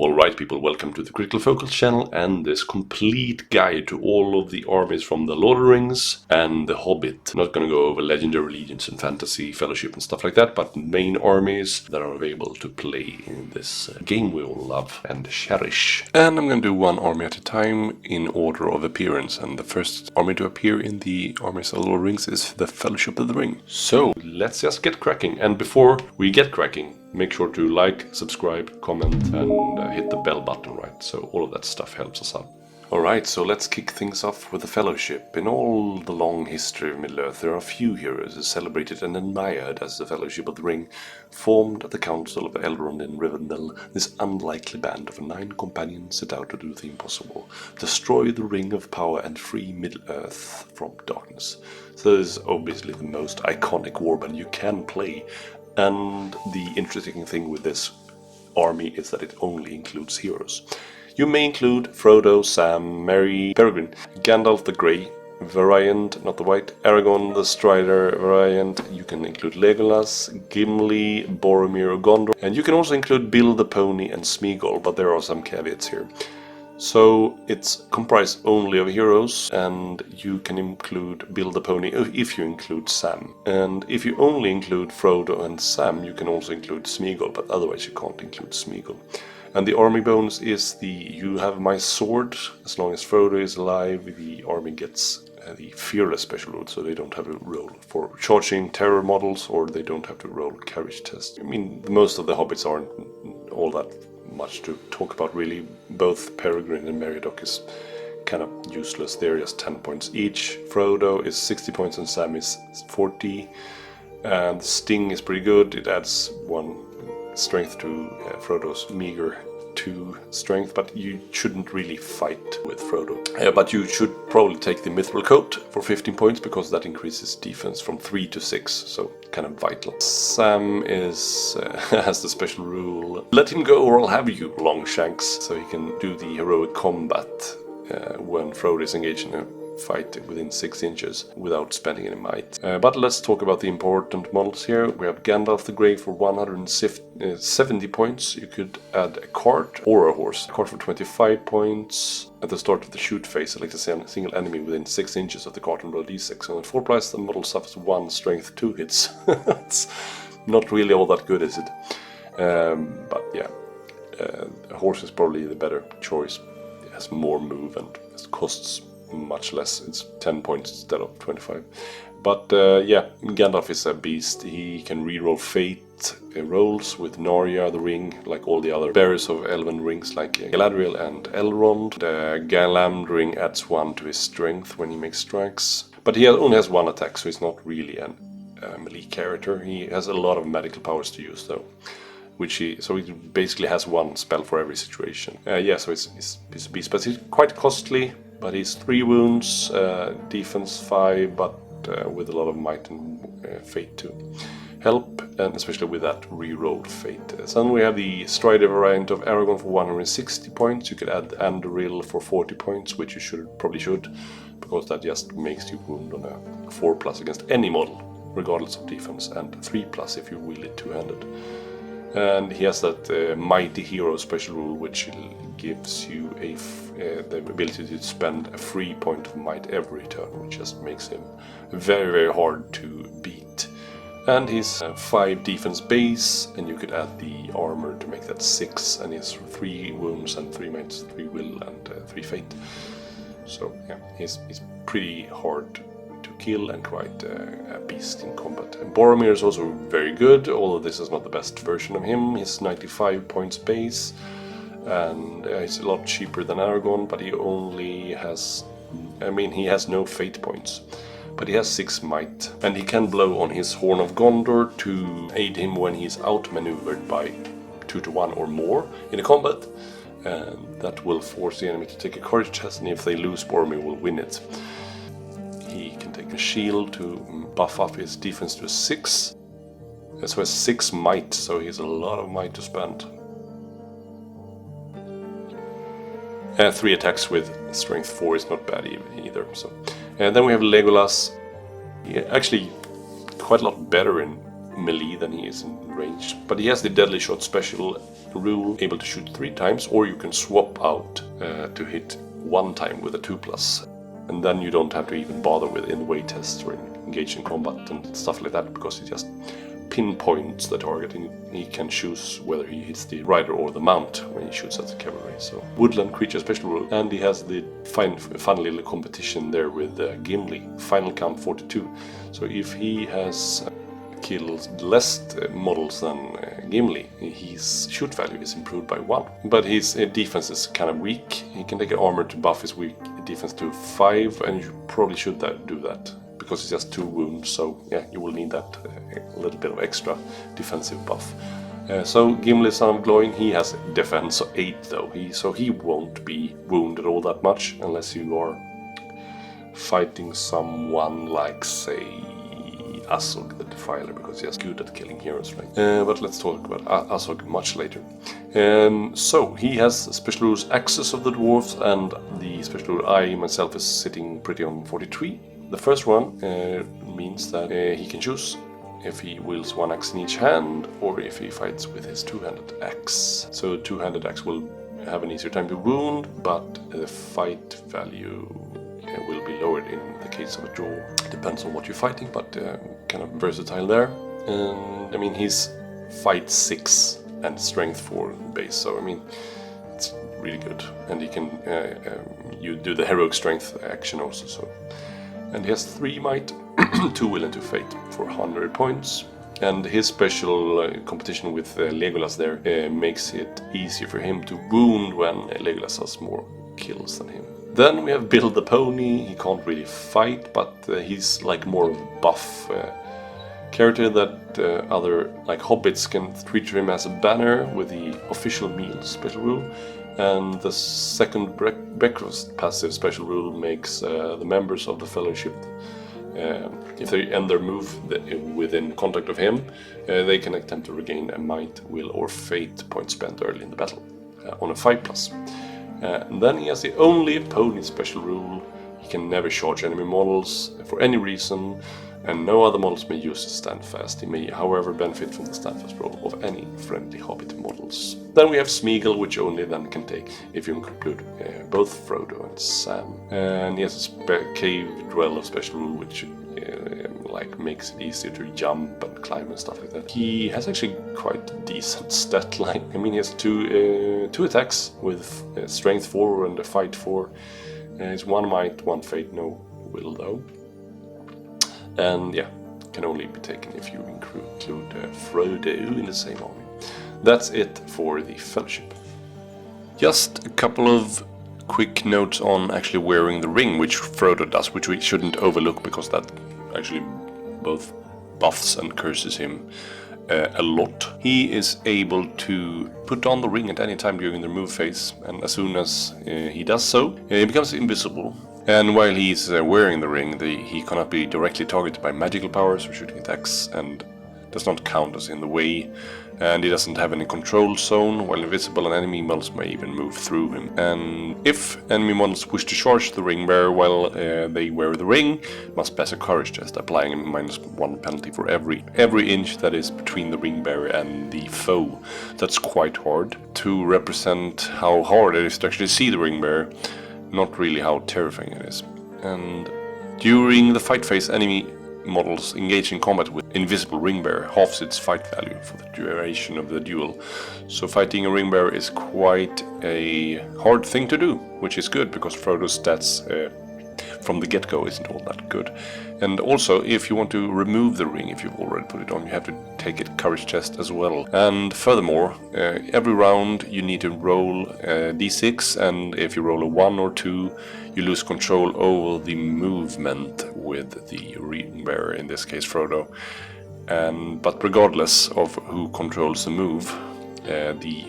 Alright people, welcome to the Critical Focus channel and this complete guide to all of the armies from the Lord of the Rings and the Hobbit. I'm not gonna go over Legendary Legions and Fantasy, Fellowship and stuff like that, but main armies that are available to play in this game we all love and cherish. And I'm gonna do one army at a time in order of appearance, and the first army to appear in the Armies of the Lord of the Rings is the Fellowship of the Ring. So, let's just get cracking, and before we get cracking, make sure to like, subscribe, comment, and hit the bell button, right? So all of that stuff helps us out. Alright, so let's kick things off with the Fellowship. In all the long history of Middle-earth, there are few heroes as celebrated and admired as the Fellowship of the Ring. Formed at the Council of Elrond in Rivendell, this unlikely band of 9 companions set out to do the impossible. Destroy the Ring of Power and free Middle-earth from darkness. So this is obviously the most iconic warband you can play. And the interesting thing with this army is that it only includes heroes. You may include Frodo, Sam, Merry, Peregrine, Gandalf the Grey variant, not the white, Aragorn the Strider variant. You can include Legolas, Gimli, Boromir, Gondor, and you can also include Bill the Pony and Smeagle, but there are some caveats here. So it's comprised only of heroes, and you can include Bill the Pony if you include Sam. And if you only include Frodo and Sam, you can also include Smeagle, but otherwise you can't include Smeagle. And the army bonus is you have my sword. As long as Frodo is alive, the army gets the Fearless special rule, so they don't have to roll for charging terror models, or they don't have to roll carriage test. I mean, most of the Hobbits aren't all that much to talk about really. Both Peregrine and Meriadoc is kind of useless. They're just 10 points each. Frodo is 60 points and Sam is 40. And Sting is pretty good. It adds 1 strength to Frodo's meager 2 strength, but you shouldn't really fight with Frodo. But you should probably take the Mithril Coat for 15 points, because that increases defense from 3 to 6, so kind of vital. Sam is has the special rule, let him go or I'll have you, Longshanks, so he can do the heroic combat when Frodo is engaged in a fight within 6 inches without spending any might. But let's talk about the important models here. We have Gandalf the Grey for 170 points. You could add a cart or a horse. A cart for 25 points. At the start of the shoot phase, select a single enemy within 6 inches of the cart and roll d6. On 4 price, the model suffers 1 strength 2 hits. It's not really all that good, is it? But yeah, a horse is probably the better choice. It has more move and it costs much less. It's 10 points instead of 25. But yeah, Gandalf is a beast. He can reroll fate rolls with Narya the ring, like all the other bearers of elven rings like Galadriel and Elrond. The Galamd ring adds 1 to his strength when he makes strikes. But he only has 1 attack, so he's not really a melee character. He has a lot of magical powers to use though. So he basically has 1 spell for every situation. Yeah, so he's a beast, but he's quite costly. But he's 3 wounds, defense 5, but with a lot of might and fate to help, and especially with that rerolled fate. So then we have the Strider variant of Aragorn for 160 points. You could add Anduril for 40 points, which you probably should, because that just makes you wound on a 4+ against any model, regardless of defense, and 3+ if you wield it two-handed. And he has that Mighty Hero special rule, which gives you the ability to spend a free point of might every turn, which just makes him very, very hard to beat. And he's 5 defense base, and you could add the armor to make that 6, and he's 3 wounds and 3 might, 3 will and 3 fate. So yeah, he's pretty hard to kill and quite a beast in combat. And Boromir is also very good, although this is not the best version of him. He's 95 points base, and he's a lot cheaper than Aragorn, but he only has, he has no fate points, but he has 6 might, and he can blow on his Horn of Gondor to aid him when he's outmaneuvered by 2 to 1 or more in a combat, and that will force the enemy to take a courage test, and if they lose, Boromir will win it. He can take a shield to buff up his defense to 6, so he has 6 might, so he has a lot of might to spend. 3 attacks with strength 4 is not bad either. So, and then we have Legolas. He actually quite a lot better in melee than he is in range. But he has the deadly shot special rule, able to shoot 3 times, or you can swap out to hit 1 time with a 2+. And then you don't have to even bother with in-way tests or engage in combat and stuff like that, because he just pinpoints the target and he can choose whether he hits the rider or the mount when he shoots at the cavalry. So woodland creature special rule, and he has the fun little competition there with Gimli, final count 42. So if he has kills less models than Gimli, his shoot value is improved by 1. But his defense is kind of weak. He can take an armor to buff his weak defense to 5, and you probably should do that, because he has 2 wounds, so yeah, you will need that a little bit of extra defensive buff. So Gimli, Son of Glowing, he has defense 8 though, so he won't be wounded all that much unless you are fighting someone like, say, Azog the Defiler, because he is good at killing heroes, right? But let's talk about Azog much later. So he has special rules Axis of the Dwarves, and the special rule I myself is sitting pretty on 43. The first one means that he can choose if he wields 1 axe in each hand, or if he fights with his 2-handed axe. So 2-handed axe will have an easier time to wound, but the fight value will be lowered in the case of a draw. Depends on what you're fighting, but kind of versatile there. And I mean, he's fight 6 and strength 4 base, so I mean, it's really good. And he can you do the heroic strength action also. So, and he has 3 might, 2 will and 2 fate for 100 points. And his special competition with Legolas there makes it easier for him to wound when Legolas has more kills than him. Then we have Bill the Pony. He can't really fight, but he's like more of a buff character that other like Hobbits can treat him as a banner with the official meal special rule. And the second breakfast passive special rule makes the members of the Fellowship, if they end their move within contact of him, they can attempt to regain a might, will, or fate point spent early in the battle on a 5+. And then he has the only pony special rule. He can never charge enemy models for any reason, and no other models may use his standfast. He may, however, benefit from the standfast roll of any friendly Hobbit models. Then we have Smeagle, which only then can take if you include both Frodo and Sam. And he has a cave dweller special rule, which like makes it easier to jump and climb and stuff like that. He has actually quite a decent stat line. I mean, he has two attacks with strength 4 and a fight 4. It's 1 might, 1 fate, no will though. And yeah, can only be taken if you include Frodo in the same army. That's it for the Fellowship. Just a couple of quick notes on actually wearing the ring, which Frodo does, which we shouldn't overlook, because that actually both buffs and curses him a lot. He is able to put on the ring at any time during the move phase, and as soon as he does so, he becomes invisible. And while he's wearing the ring, he cannot be directly targeted by magical powers or shooting attacks, and does not count as in the way. And he doesn't have any control zone. While invisible, and enemy models may even move through him. And if enemy models wish to charge the Ringbearer while they wear the ring, must pass a courage test, applying a -1 penalty for every inch that is between the Ringbearer and the foe. That's quite hard to represent how hard it is to actually see the Ringbearer, not really how terrifying it is. And during the fight phase, enemy models engage in combat with invisible Ringbearer halves its fight value for the duration of the duel. So fighting a Ringbearer is quite a hard thing to do, which is good because Frodo's stats from the get-go isn't all that good. And also, if you want to remove the ring, if you've already put it on, you have to take a courage test as well. And furthermore, every round you need to roll d6, and if you roll a 1 or 2, you lose control over the movement with the Ringbearer, in this case Frodo. But regardless of who controls the move, the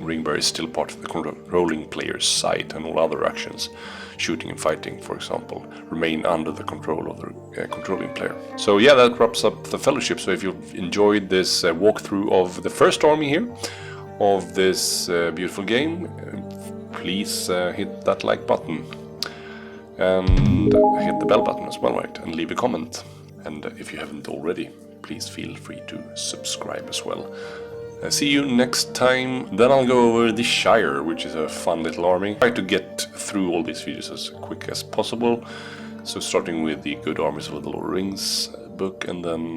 Ringbearer is still part of the controlling player's side, and all other actions, shooting and fighting for example, remain under the control of the controlling player. So yeah, that wraps up the Fellowship. So if you've enjoyed this walkthrough of the first army here, of this beautiful game, please hit that like button. And hit the bell button as well, right? And leave a comment. And if you haven't already, please feel free to subscribe as well. See you next time. Then I'll go over the Shire, which is a fun little army. Try to get through all these videos as quick as possible. So starting with the Good Armies of the Lord of the Rings book, and then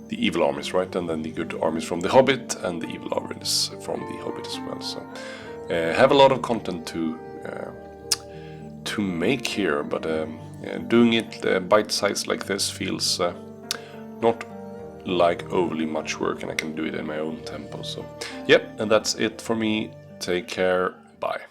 the Evil Armies, right? And then the Good Armies from the Hobbit, and the Evil Armies from the Hobbit as well. So have a lot of content to make here, but doing it bite-sized like this feels not like overly much work, and I can do it in my own tempo. So yep, and that's it for me. Take care, bye.